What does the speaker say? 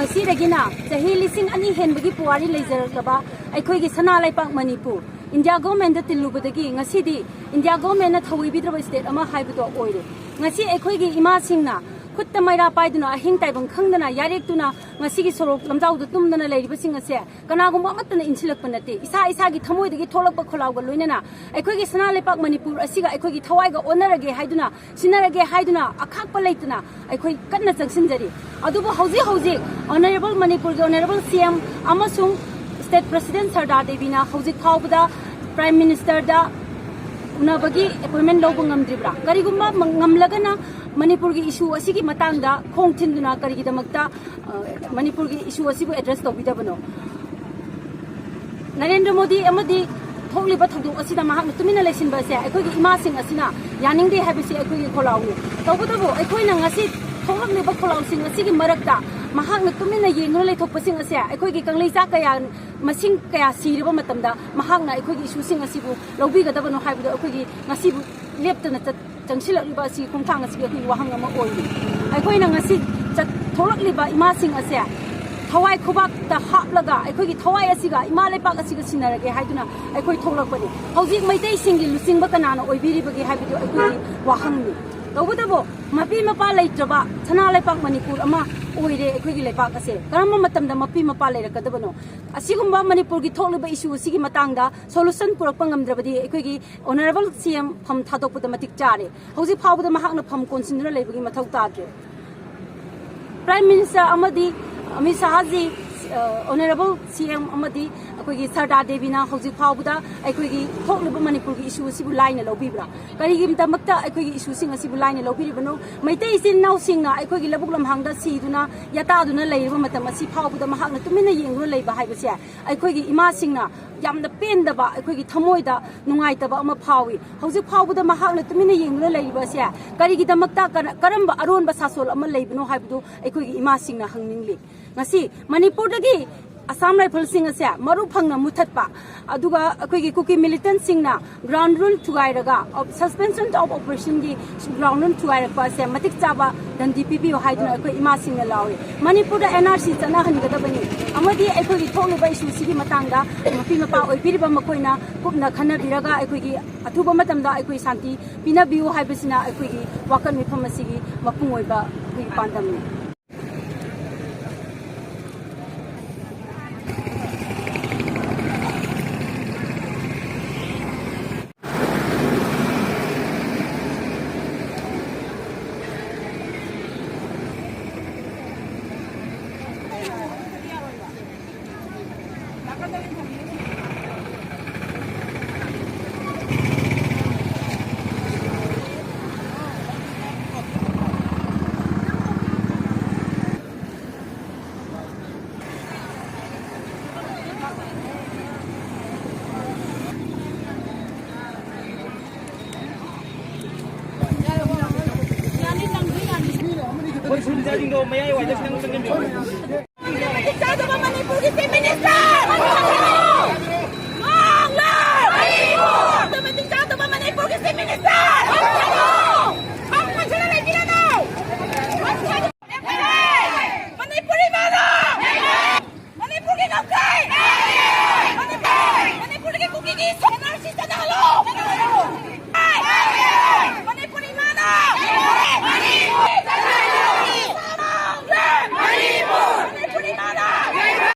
Masidagina, Sahi Lising Ani Henbagi Puari Laser Laba, Aikogi Sana Laipak Manipur. India government the Tilubadagi, Nasidi, India government at Hawibidra state, Ama Haibuto Oil. Nasi Ekoigi Ima Singna, put the Maira Paiduna, Hintai, Kangana, Yarikuna, Masiki Soro, Lamzau, the Tumdana lady, Sing a say, Kanagumatan in Chilapanaty, Isagi Tamu, the Tolabakola, Lunana, Ekogi Sana Laipak Manipur, Asiga, Ekogi Tawaiga, Honorage Haiduna, Sinarage Haiduna, a Kapalatana, Ekoi Katnasak Sinjari, Adubo Hosi, Honorable Manipur, Honorable CM, Amasung. State President Sardar Devina, Housi Kauda, Prime Minister da Unabagi, appointment Lobungam Dibra. Karigumba, Mangamlagana, Manipurgi issue, a Siki Matanda, Kong Tinduna, Karigidamakta, Manipurgi issue, a Sibu address of Vidabano. Narendra Modi, Amadi, totally but to Asida Mahan, to Minalation by say, I could imagine Asina, Yaning de Habisi, I could call out. Tobutabo, I couldn't asit, totally but call out, sing a Siki Marakta. Mahak na tumina yin no lai thok pasing ase aikoi gi kanglei sa kaya masing kaya siriba matamda mahak na aikoi gi susing asibu lobi ga dabano haibu aikoi gi ngasibu leptana changsil liba asi khongthang asi gi wahang ama oi aikoi na ngasi chat tholak liba ima sing ase thawai khobak ta haplaga aikoi gi thawai asiga ima lepak asiga sinarage haiduna aikoi tholak pani hojik maitei singi lusing ba kana na oibiri bagi haibu aikoi gi wahang ni tawbutabo mapi mapa leitraba thana lepak manipur ama oire ekhoi lepak ase karama matamda mapi mapa leirakadabano asigumba manipur gi tholiba issue sigi matangda solution purakpa ngamdrabadi ekhoi gi honorable CM pham thadokpada matik chare hoji phawda mahakna pham konsinra leibagi mathau tadre Prime Minister amadi Amit Sahaji honorable CM amadi akoigi Sardar Devina hoji phawda akoigi thokliba manipur gi issue sibu line lobibra karigi mtamakta akoigi issue sing asibu line lobiribano maitei sin now singna akoigi labuklam hangda siduna yata duna leiba matam asi phawda mahakna tumina yengru leiba haibase akoigi ima singna yamna pendaba akoigi thamoida nungaitaba ama phawi hoji phawda mahakna tumina yengru leiba se karigi damakta karamba aronba sasol ama leibano haibdu akoigi ima singna hangningli ngasi manipur dagi Assam Rifle Sing Asa, Maru Panga Mutatpa, Aduga, Akwigi Cookie Militant Singna, ground rule to Iraga, of suspension of operation, ground rule to Iraga, Matik Java, than DPP or Haiduna, Ima Sing Alawi. Manipur NRC, Sanahan Gadabani, Amadi, Equigi Tolu by Shusi Matanga, Mapima Power, Piriba Makoina, Pugna Kana Viraga, Equigi, Atuba Matamda, Equi Santi, Pina Bio Hibisina, Equigi, Wakan Mipamasigi, Mapungoiba, Pandami. Kung sundin ko, may ayaw, ay